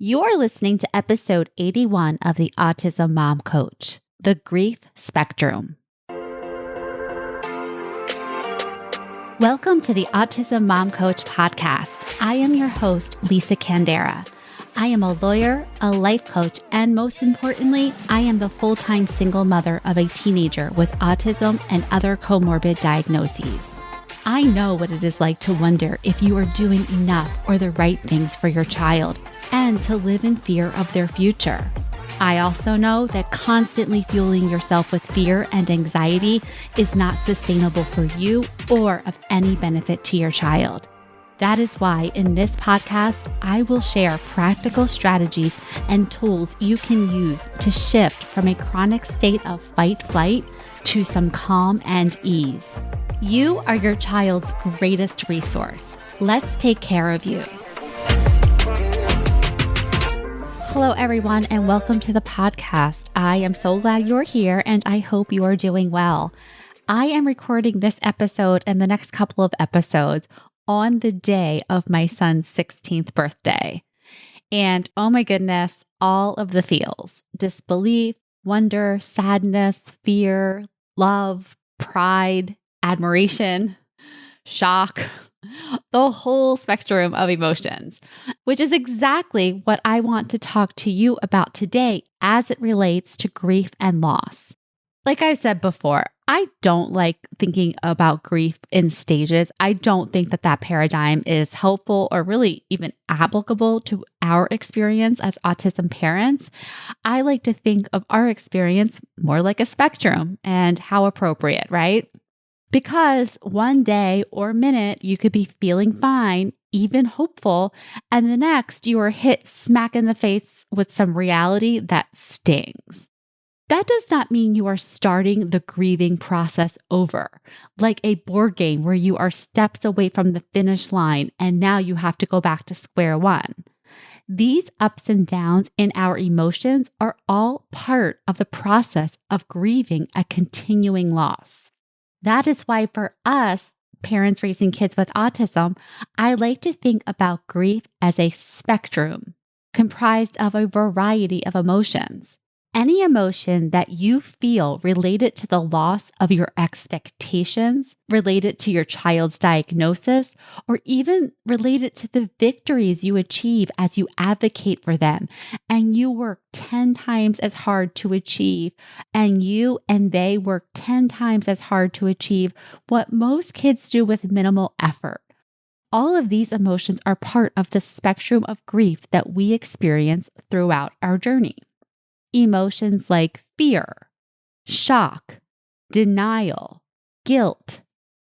You're listening to episode 81 of the Autism Mom Coach, the grief spectrum. Welcome to the Autism Mom Coach podcast. I am your host, Lisa Candera. I am a lawyer, a life coach, and most importantly, I am the full-time single mother of a teenager with autism and other comorbid diagnoses. I know what it is like to wonder if you are doing enough or the right things for your child and to live in fear of their future. I also know that constantly fueling yourself with fear and anxiety is not sustainable for you or of any benefit to your child. That is why in this podcast, I will share practical strategies and tools you can use to shift from a chronic state of fight-flight to some calm and ease. You are your child's greatest resource. Let's take care of you. Hello, everyone, and welcome to the podcast. I am so glad you're here, and I hope you are doing well. I am recording this episode and the next couple of episodes on the day of my son's 16th birthday. And oh my goodness, all of the feels: disbelief, wonder, sadness, fear, love, pride, admiration, shock, the whole spectrum of emotions, which is exactly what I want to talk to you about today as it relates to grief and loss. Like I said before, I don't like thinking about grief in stages. I don't think that paradigm is helpful or really even applicable to our experience as autism parents. I like to think of our experience more like a spectrum, and how appropriate, right? Because one day or minute you could be feeling fine, even hopeful, and the next you are hit smack in the face with some reality that stings. That does not mean you are starting the grieving process over, like a board game where you are steps away from the finish line and now you have to go back to square one. These ups and downs in our emotions are all part of the process of grieving a continuing loss. That is why for us, parents raising kids with autism, I like to think about grief as a spectrum comprised of a variety of emotions. Any emotion that you feel related to the loss of your expectations, related to your child's diagnosis, or even related to the victories you achieve as you advocate for them and you work 10 times as hard to achieve, and you and they work 10 times as hard to achieve what most kids do with minimal effort. All of these emotions are part of the spectrum of grief that we experience throughout our journey. Emotions like fear, shock, denial, guilt,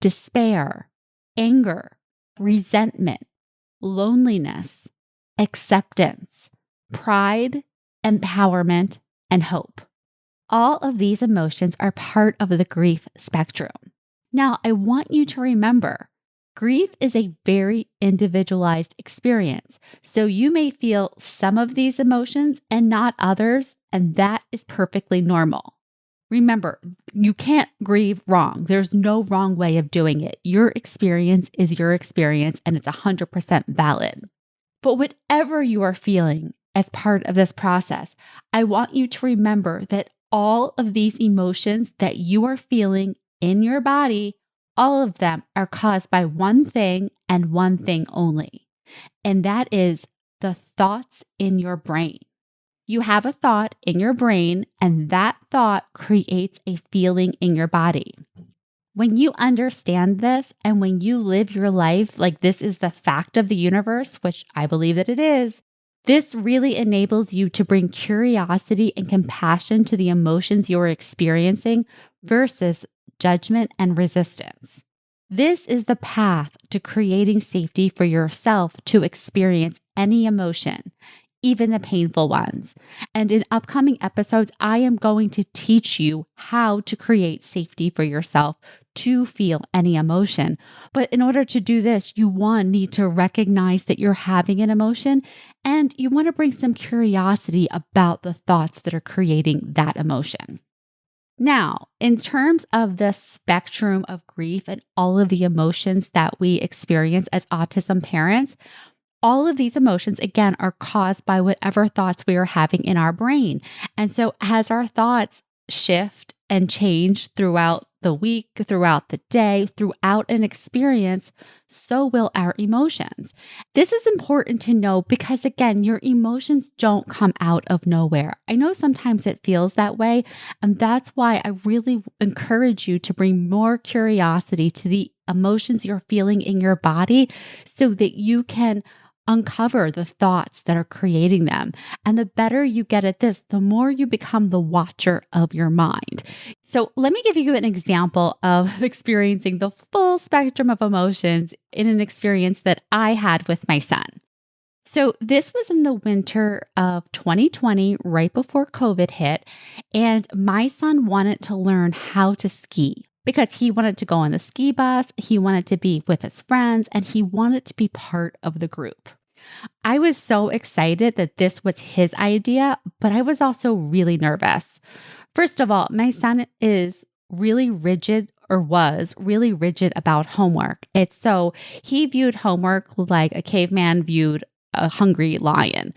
despair, anger, resentment, loneliness, acceptance, pride, empowerment, and hope. All of these emotions are part of the grief spectrum. Now, I want you to remember, grief is a very individualized experience, so you may feel some of these emotions and not others, and that is perfectly normal. Remember, you can't grieve wrong. There's no wrong way of doing it. Your experience is your experience, and it's 100% valid. But whatever you are feeling as part of this process, I want you to remember that all of these emotions that you are feeling in your body, all of them are caused by one thing and one thing only, and that is the thoughts in your brain. You have a thought in your brain, and that thought creates a feeling in your body. When you understand this, and when you live your life like this is the fact of the universe, which I believe that it is, this really enables you to bring curiosity and compassion to the emotions you're experiencing versus judgment and resistance. This is the path to creating safety for yourself to experience any emotion, even the painful ones. And in upcoming episodes, I am going to teach you how to create safety for yourself to feel any emotion. But in order to do this, you need to recognize that you're having an emotion, and you want to bring some curiosity about the thoughts that are creating that emotion. Now, in terms of the spectrum of grief and all of the emotions that we experience as autism parents, all of these emotions, again, are caused by whatever thoughts we are having in our brain. And so as our thoughts shift and change throughout the week, throughout the day, throughout an experience, so will our emotions. This is important to know because, again, your emotions don't come out of nowhere. I know sometimes it feels that way, and that's why I really encourage you to bring more curiosity to the emotions you're feeling in your body so that you can uncover the thoughts that are creating them. And the better you get at this, the more you become the watcher of your mind. So let me give you an example of experiencing the full spectrum of emotions in an experience that I had with my son. So this was in the winter of 2020, right before COVID hit, and my son wanted to learn how to ski because he wanted to go on the ski bus, he wanted to be with his friends, and he wanted to be part of the group. I was so excited that this was his idea, but I was also really nervous. First of all, my son is really rigid or was really rigid about homework. It's so he viewed homework like a caveman viewed a hungry lion.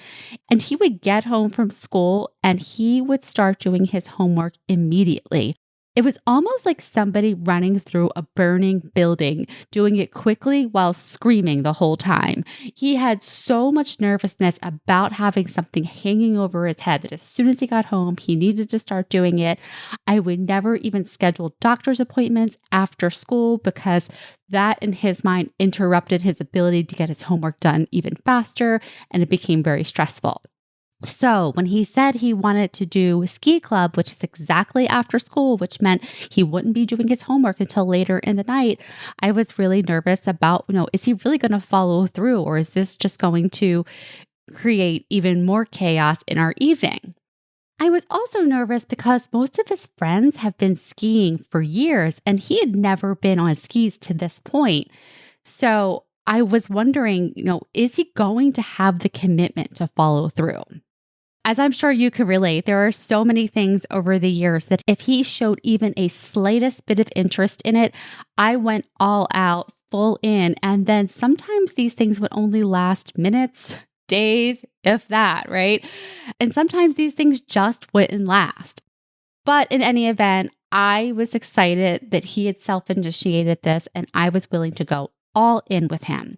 And he would get home from school and he would start doing his homework immediately. It was almost like somebody running through a burning building, doing it quickly while screaming the whole time. He had so much nervousness about having something hanging over his head that as soon as he got home, he needed to start doing it. I would never even schedule doctor's appointments after school because that, in his mind, interrupted his ability to get his homework done even faster, and it became very stressful. So when he said he wanted to do ski club, which is exactly after school, which meant he wouldn't be doing his homework until later in the night, I was really nervous about, is he really going to follow through, or is this just going to create even more chaos in our evening? I was also nervous because most of his friends have been skiing for years and he had never been on skis to this point. So I was wondering, is he going to have the commitment to follow through? As I'm sure you can relate, there are so many things over the years that if he showed even a slightest bit of interest in it, I went all out, full in. And then sometimes these things would only last minutes, days, if that, right? And sometimes these things just wouldn't last. But in any event, I was excited that he had self-initiated this and I was willing to go all in with him.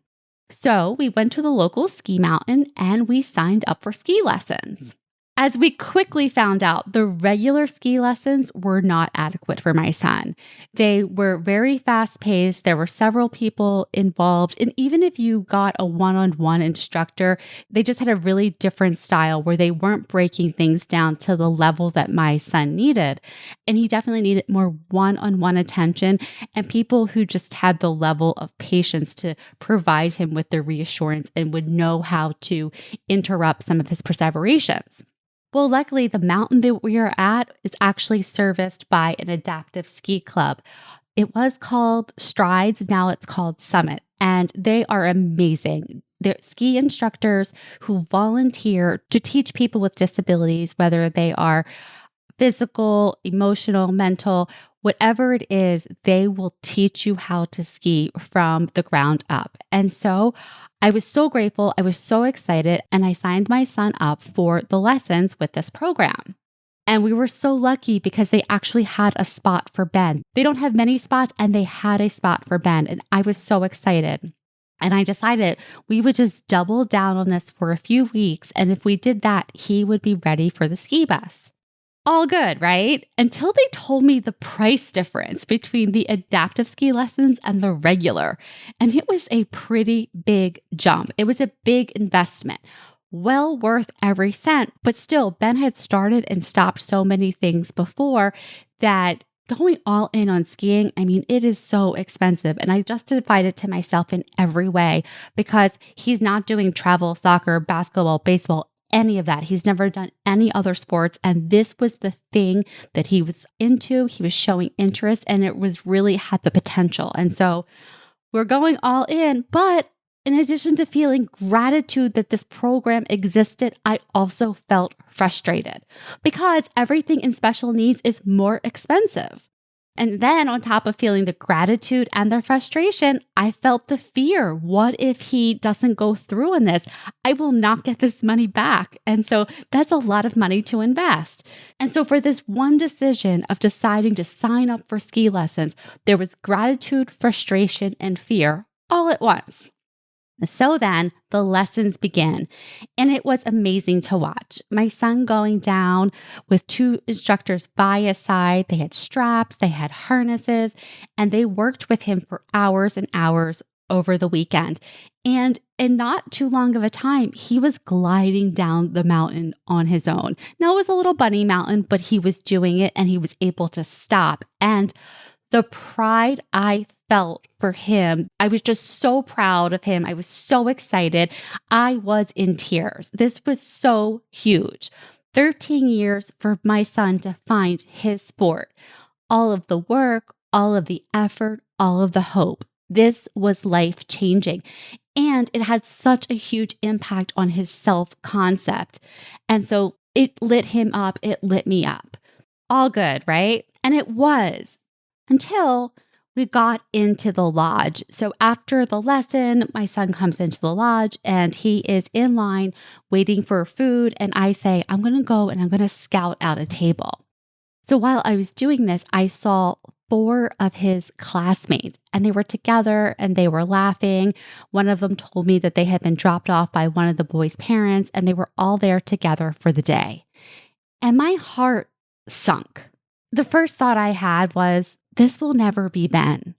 So we went to the local ski mountain and we signed up for ski lessons. As we quickly found out, the regular ski lessons were not adequate for my son. They were very fast-paced. There were several people involved. And even if you got a one-on-one instructor, they just had a really different style where they weren't breaking things down to the level that my son needed. And he definitely needed more one-on-one attention and people who just had the level of patience to provide him with the reassurance and would know how to interrupt some of his perseverations. Well, luckily, the mountain that we are at is actually serviced by an adaptive ski club. It was called Strides, now it's called Summit, and they are amazing. They're ski instructors who volunteer to teach people with disabilities, whether they are physical, emotional, mental, whatever it is, they will teach you how to ski from the ground up. And so I was so grateful. I was so excited. And I signed my son up for the lessons with this program. And we were so lucky because they actually had a spot for Ben. They don't have many spots and they had a spot for Ben. And I was so excited. And I decided we would just double down on this for a few weeks. And if we did that, he would be ready for the ski bus. All good, right? Until they told me the price difference between the adaptive ski lessons and the regular. And it was a pretty big jump. It was a big investment. Well worth every cent. But still, Ben had started and stopped so many things before that going all in on skiing, it is so expensive. And I justified it to myself in every way because he's not doing travel, soccer, basketball, baseball, any of that. He's never done any other sports. And this was the thing that he was into. He was showing interest and it was really had the potential. And so we're going all in. But in addition to feeling gratitude that this program existed, I also felt frustrated because everything in special needs is more expensive. And then on top of feeling the gratitude and the frustration, I felt the fear. What if he doesn't go through on this? I will not get this money back. And so that's a lot of money to invest. And so for this one decision of deciding to sign up for ski lessons, there was gratitude, frustration, and fear all at once. So then the lessons began, and it was amazing to watch. My son going down with two instructors by his side. They had straps, they had harnesses, and they worked with him for hours and hours over the weekend. And in not too long of a time, he was gliding down the mountain on his own. Now, it was a little bunny mountain, but he was doing it and he was able to stop. And the pride I felt for him, I was just so proud of him. I was so excited. I was in tears. This was so huge. 13 years for my son to find his sport. All of the work, all of the effort, all of the hope. This was life-changing. And it had such a huge impact on his self-concept. And so it lit him up. It lit me up. All good, right? And it was. Until we got into the lodge. So after the lesson, my son comes into the lodge and he is in line waiting for food. And I say, I'm going to go and I'm going to scout out a table. So while I was doing this, I saw 4 of his classmates and they were together and they were laughing. One of them told me that they had been dropped off by one of the boys' parents and they were all there together for the day. And my heart sunk. The first thought I had was, this will never be Ben.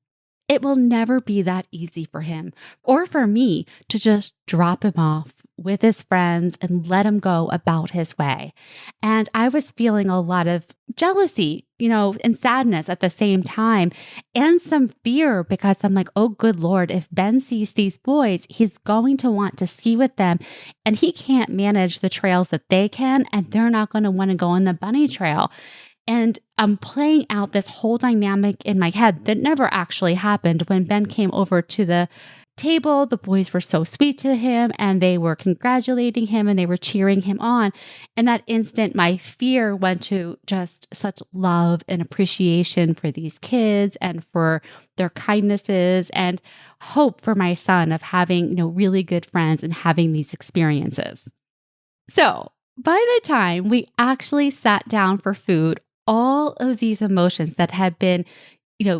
It will never be that easy for him or for me to just drop him off with his friends and let him go about his way. And I was feeling a lot of jealousy, and sadness at the same time and some fear because I'm like, oh, good Lord, if Ben sees these boys, he's going to want to ski with them and he can't manage the trails that they can and they're not going to want to go on the bunny trail. And I'm playing out this whole dynamic in my head that never actually happened. When Ben came over to the table, the boys were so sweet to him and they were congratulating him and they were cheering him on. In that instant, my fear went to just such love and appreciation for these kids and for their kindnesses and hope for my son of having, really good friends and having these experiences. So by the time we actually sat down for food, all of these emotions that had been,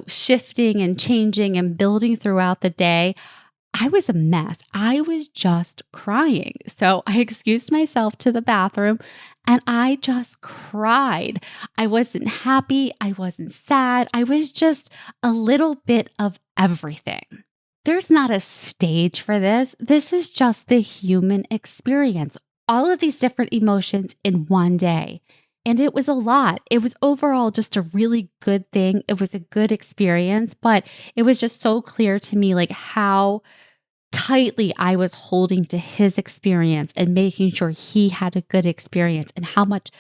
shifting and changing and building throughout the day, I was a mess. I was just crying. So I excused myself to the bathroom and I just cried. I wasn't happy. I wasn't sad. I was just a little bit of everything. There's not a stage for this. This is just the human experience. All of these different emotions in one day. And it was a lot. It was overall just a really good thing. It was a good experience, but it was just so clear to me how tightly I was holding to his experience and making sure he had a good experience and how much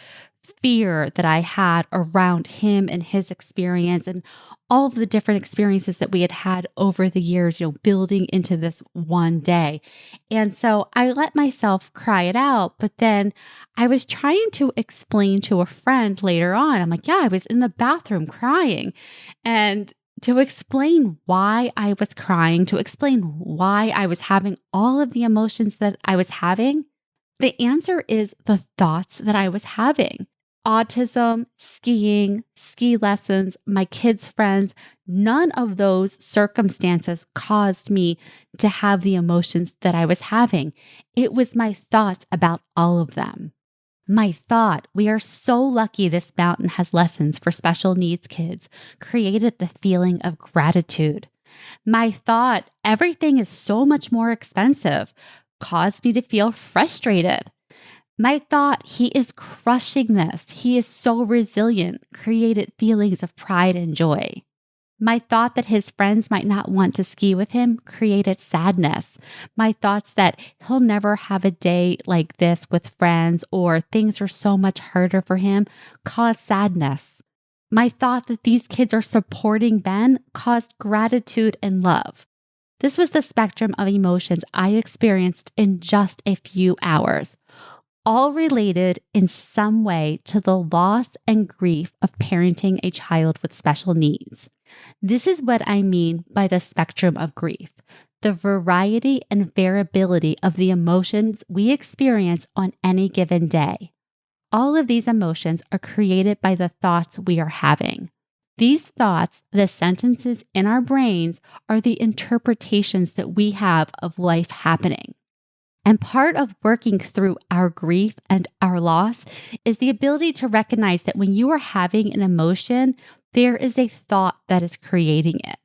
fear that I had around him and his experience and all of the different experiences that we had had over the years, building into this one day. And so I let myself cry it out, but then I was trying to explain to a friend later on. I'm like, yeah, I was in the bathroom crying. And to explain why I was crying, to explain why I was having all of the emotions that I was having, the answer is the thoughts that I was having. Autism, skiing, ski lessons, my kids' friends, none of those circumstances caused me to have the emotions that I was having. It was my thoughts about all of them. My thought, we are so lucky this mountain has lessons for special needs kids, created the feeling of gratitude. My thought, everything is so much more expensive, caused me to feel frustrated. My thought, he is crushing this. He is so resilient, created feelings of pride and joy. My thought that his friends might not want to ski with him created sadness. My thoughts that he'll never have a day like this with friends or things are so much harder for him caused sadness. My thought that these kids are supporting Ben caused gratitude and love. This was the spectrum of emotions I experienced in just a few hours. all related in some way to the loss and grief of parenting a child with special needs. This is what I mean by the spectrum of grief, the variety and variability of the emotions we experience on any given day. All of these emotions are created by the thoughts we are having. These thoughts, the sentences in our brains, are the interpretations that we have of life happening. And part of working through our grief and our loss is the ability to recognize that when you are having an emotion, there is a thought that is creating it.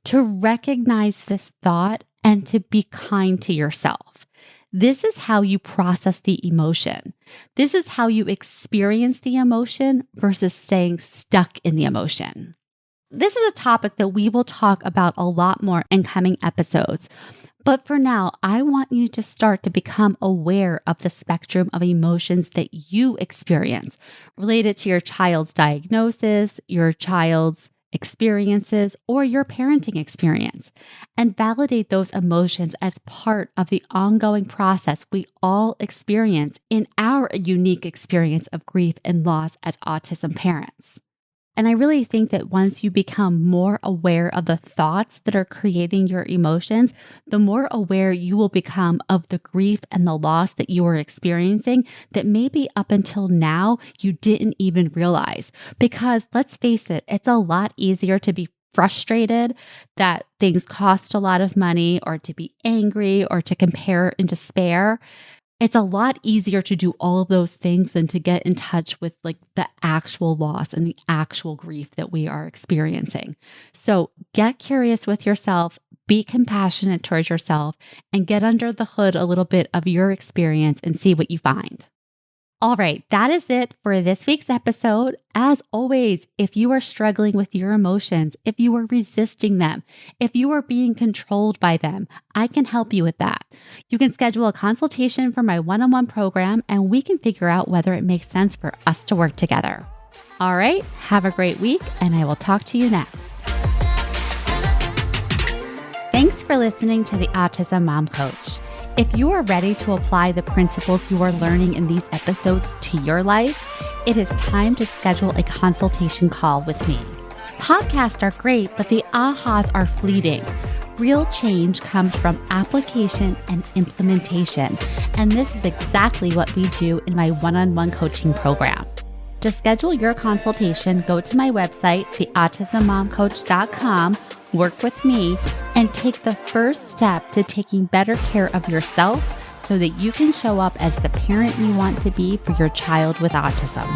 To recognize this thought and to be kind to yourself. This is how you process the emotion. This is how you experience the emotion versus staying stuck in the emotion. This is a topic that we will talk about a lot more in coming episodes. But for now, I want you to start to become aware of the spectrum of emotions that you experience related to your child's diagnosis, your child's experiences, or your parenting experience, and validate those emotions as part of the ongoing process we all experience in our unique experience of grief and loss as autism parents. And I really think that once you become more aware of the thoughts that are creating your emotions, the more aware you will become of the grief and the loss that you are experiencing that maybe up until now you didn't even realize. Because let's face it, it's a lot easier to be frustrated that things cost a lot of money, or to be angry, or to compare and despair. It's a lot easier to do all of those things than to get in touch with like the actual loss and the actual grief that we are experiencing. So get curious with yourself, be compassionate towards yourself, and get under the hood a little bit of your experience and see what you find. All right, that is it for this week's episode. As always, if you are struggling with your emotions, if you are resisting them, if you are being controlled by them, I can help you with that. You can schedule a consultation for my one-on-one program, and we can figure out whether it makes sense for us to work together. All right, have a great week, and I will talk to you next. Thanks for listening to the Autism Mom Coach. If you are ready to apply the principles you are learning in these episodes to your life, it is time to schedule a consultation call with me. Podcasts are great, but the ahas are fleeting. Real change comes from application and implementation, and this is exactly what we do in my one-on-one coaching program. To schedule your consultation, go to my website, theautismmomcoach.com, work with me, and take the first step to taking better care of yourself so that you can show up as the parent you want to be for your child with autism.